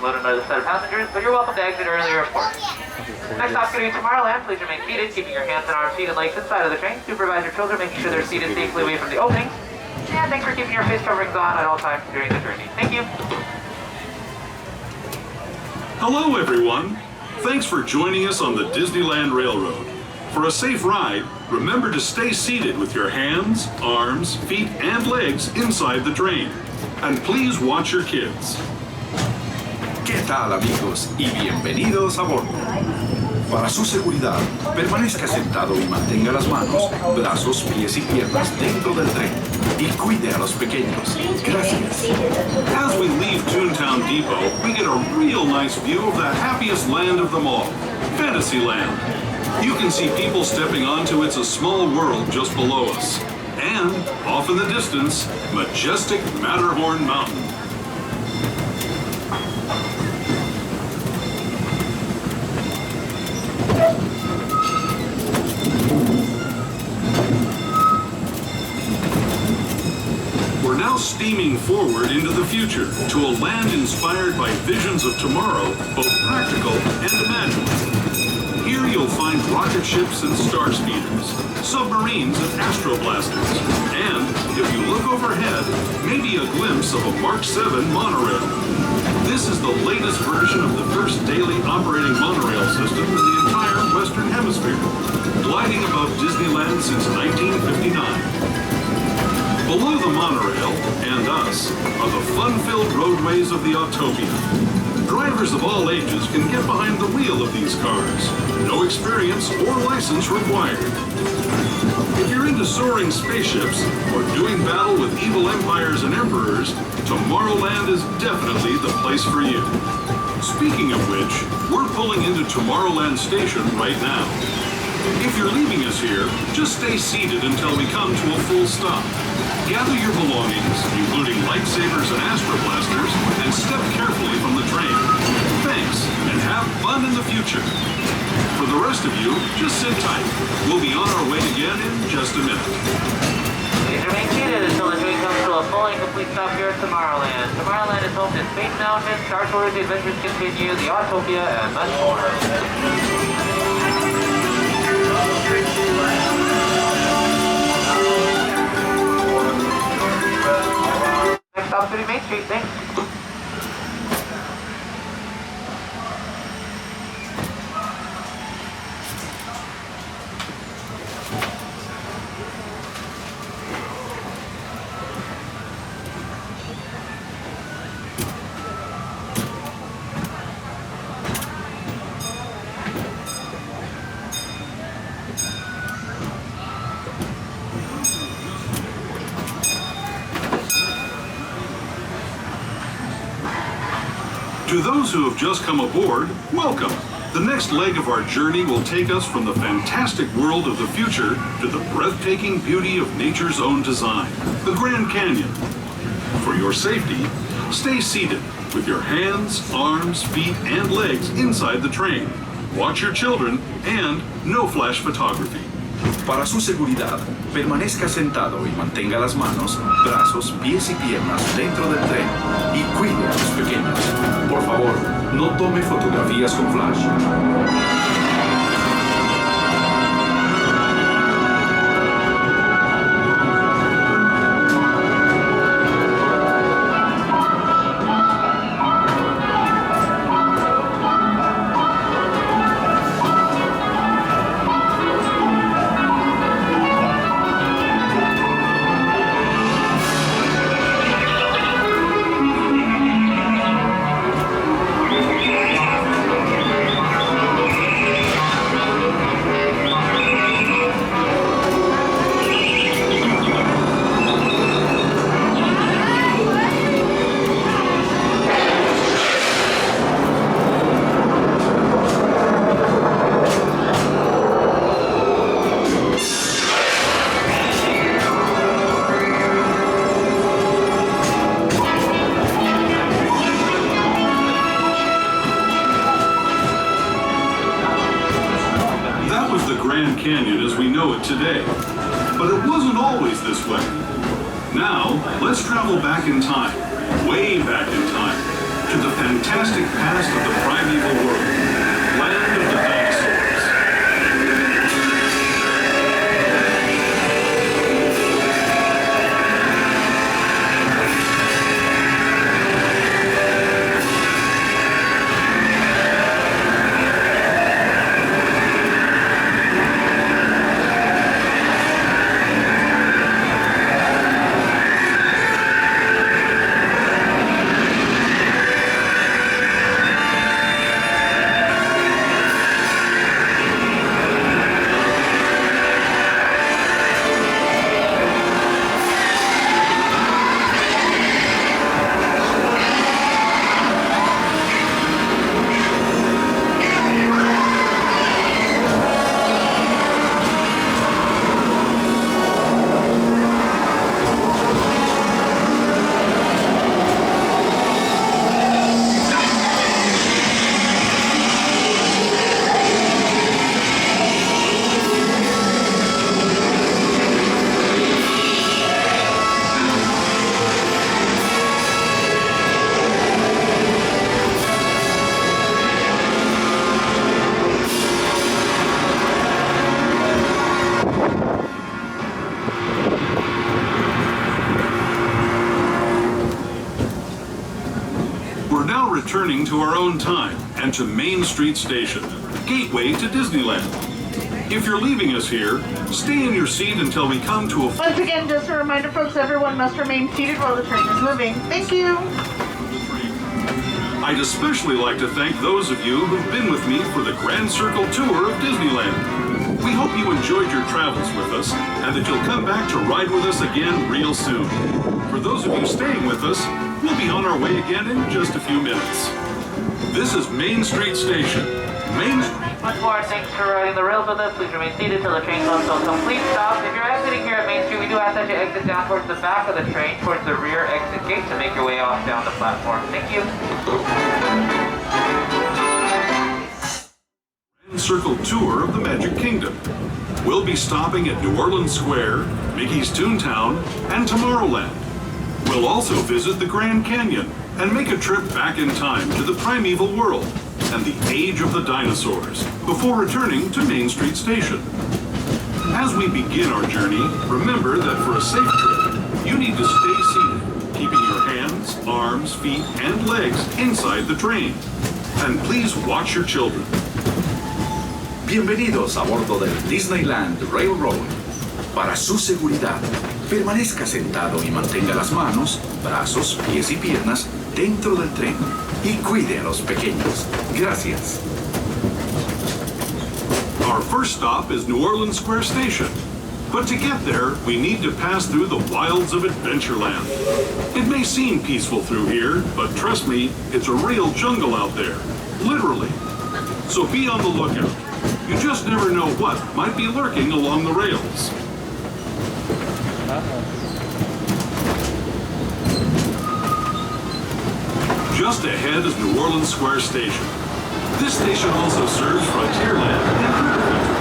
load another set of passengers, but you're welcome to exit earlier, of course. Next stop, going to Tomorrowland. Please remain seated, keeping your hands and arms, feet, and legs inside of the train. Supervise your children, making sure they're seated safely away from the openings. And thanks for keeping your face coverings on at all times during the journey. Thank you. Hello, everyone. Thanks for joining us on the Disneyland Railroad. For a safe ride, remember to stay seated with your hands, arms, feet, and legs inside the train. And please watch your kids. ¿Qué tal, amigos? Y bienvenidos a bordo. Para su seguridad, permanezca sentado y mantenga las manos, brazos, pies y piernas dentro del tren. Y cuide a los pequeños. Gracias. As we leave Toontown Depot, we get a real nice view of the happiest land of them all, Fantasyland. You can see people stepping onto It's a Small World just below us. And, off in the distance, majestic Matterhorn Mountain. We're now steaming forward into the future to a land inspired by visions of tomorrow, both practical and imagined. Here you'll find rocket ships and star speeders, submarines and astroblasters, and, if you look overhead, maybe a glimpse of a Mark 7 monorail. This is the latest version of the first daily operating monorail system in the entire Western Hemisphere, gliding above Disneyland since 1959. Below the monorail, and us, are the fun-filled roadways of the Autopia. Drivers of all ages can get behind the wheel of these cars. No experience or license required. If you're into soaring spaceships or doing battle with evil empires and emperors, Tomorrowland is definitely the place for you. Speaking of which, we're pulling into Tomorrowland Station right now. If you're leaving us here, just stay seated until we come to a full stop. Gather your belongings, including lightsabers and astroblasters, and step carefully from the train. Thanks, and have fun in the future. For the rest of you, just sit tight. We'll be on our way again in just a minute. Please remain seated until the train comes to a full and complete stop here at Tomorrowland. Tomorrowland is home to Space Mountain, Star Tours, The Adventures Continue, the Autopia, and much more. Next stop, City Main Street, thanks. To those who have just come aboard, welcome. The next leg of our journey will take us from the fantastic world of the future to the breathtaking beauty of nature's own design, the Grand Canyon. For your safety, stay seated with your hands, arms, feet, and legs inside the train. Watch your children and no flash photography. Para su seguridad, permanezca sentado y mantenga las manos, brazos, pies y piernas dentro del tren y cuide a los pequeños. Por favor, no tome fotografías con flash. Canyon as we know it today. But it wasn't always this way. Now, let's travel back in time, way back in time, to the fantastic past of the primeval world, land of the dinosaurs. We're now returning to our own time and to Main Street Station, gateway to Disneyland. If you're leaving us here, stay in your seat until we come to a... Once again, just a reminder, folks, everyone must remain seated while the train is moving. Thank you. I'd especially like to thank those of you who've been with me for the Grand Circle Tour of Disneyland. We hope you enjoyed your travels with us and that you'll come back to ride with us again real soon. For those of you staying with us, we'll be on our way again in just a few minutes. This is Main Street Station. Once more, thanks for riding the rails with us. Please remain seated till the train comes to a complete stop. If you're exiting here at Main Street, we do ask that you exit down towards the back of the train, towards the rear exit gate, to make your way off down the platform. Thank you. Grand Circle Tour of the Magic Kingdom. We'll be stopping at New Orleans Square, Mickey's Toontown, and Tomorrowland. We'll also visit the Grand Canyon and make a trip back in time to the primeval world and the age of the dinosaurs before returning to Main Street Station. As we begin our journey, remember that for a safe trip, you need to stay seated, keeping your hands, arms, feet, and legs inside the train. And please watch your children. Bienvenidos a bordo del Disneyland Railroad. Para su seguridad, permanezca sentado y mantenga las manos, brazos, pies y piernas dentro del tren y cuide a los pequeños. Gracias. Our first stop is New Orleans Square Station. But to get there, we need to pass through the wilds of Adventureland. It may seem peaceful through here, but trust me, it's a real jungle out there. Literally. So be on the lookout. You just never know what might be lurking along the rails. Just ahead is New Orleans Square Station. This station also serves Frontierland and Critter Country.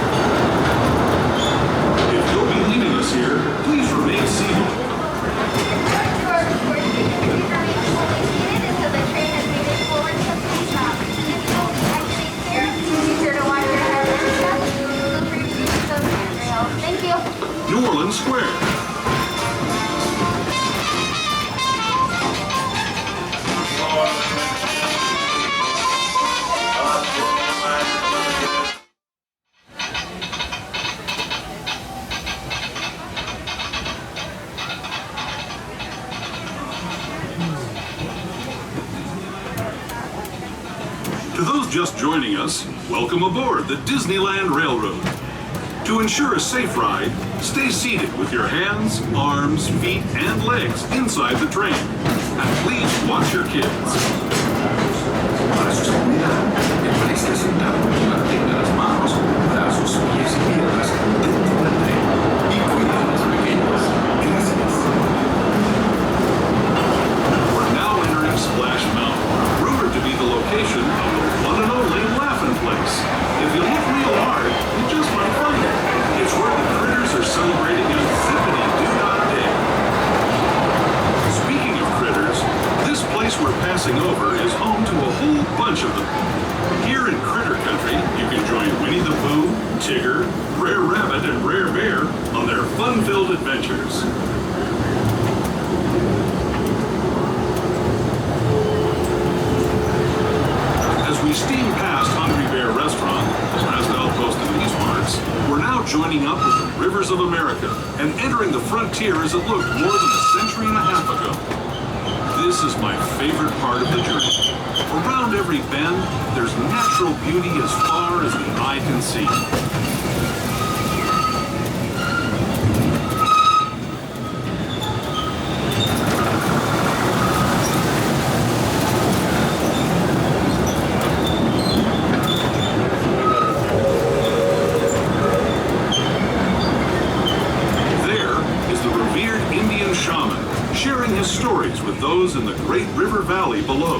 If you'll be leaving us here, please remain seated. New Orleans Square. To those just joining us, welcome aboard the Disneyland Railroad. To ensure a safe ride, stay seated with your hands, arms, feet, and legs inside the train. And please watch your kids. Para su seguridad, permanezca sentado y mantenga las manos, brazos, pies y piernas dentro del tren y cuide a los pequeños. Gracias. We're now entering Splash Mountain, rumored to be the location of the one and only Laugh-In Place. If you look real hard, you just might find it. It's where the critters are celebrating a zippity-doo-dah day. Speaking of critters, this place we're passing over is home fun-filled adventures. As we steam past Hungry Bear Restaurant, the last outpost in these parts, we're now joining up with the rivers of America and entering the frontier as it looked more than a century and a half ago. This is my favorite part of the journey. Around every bend, there's natural beauty as far as the eye can see. Sharing his stories with those in the Great River Valley below.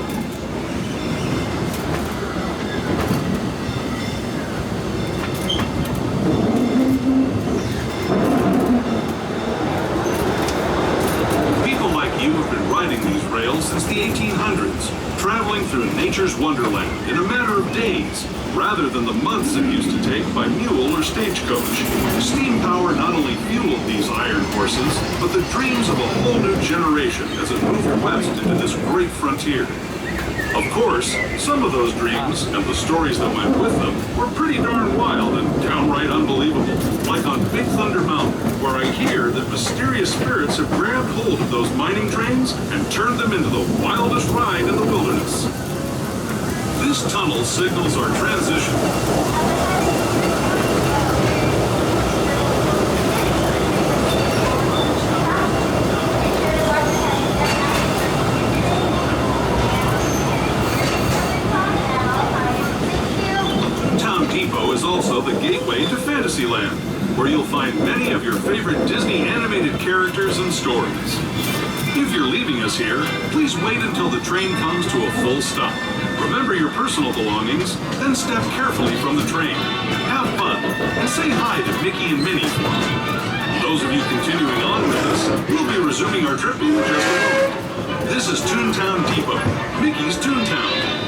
People like you have been riding these rails since the 1800s, traveling through nature's wonderland in a matter of days, rather than the months it used to take by mule or stagecoach. Steam power not only fueled these iron horses, but the dreams of a whole new generation as it moved west into this great frontier. Of course, some of those dreams and the stories that went with them were pretty darn wild and downright unbelievable, like on Big Thunder Mountain, where I hear that mysterious spirits have grabbed hold of those mining trains and turned them into the wildest ride in the wilderness. This tunnel signals our transition. Toontown Depot is also the gateway to Fantasyland, where you'll find many of your favorite Disney animated characters and stories. If you're leaving us here, please wait until the train comes to a full stop. Remember your personal belongings, then step carefully from the train. Have fun, and say hi to Mickey and Minnie for me. Those of you continuing on with us, we'll be resuming our trip in just a moment. This is Toontown Depot, Mickey's Toontown.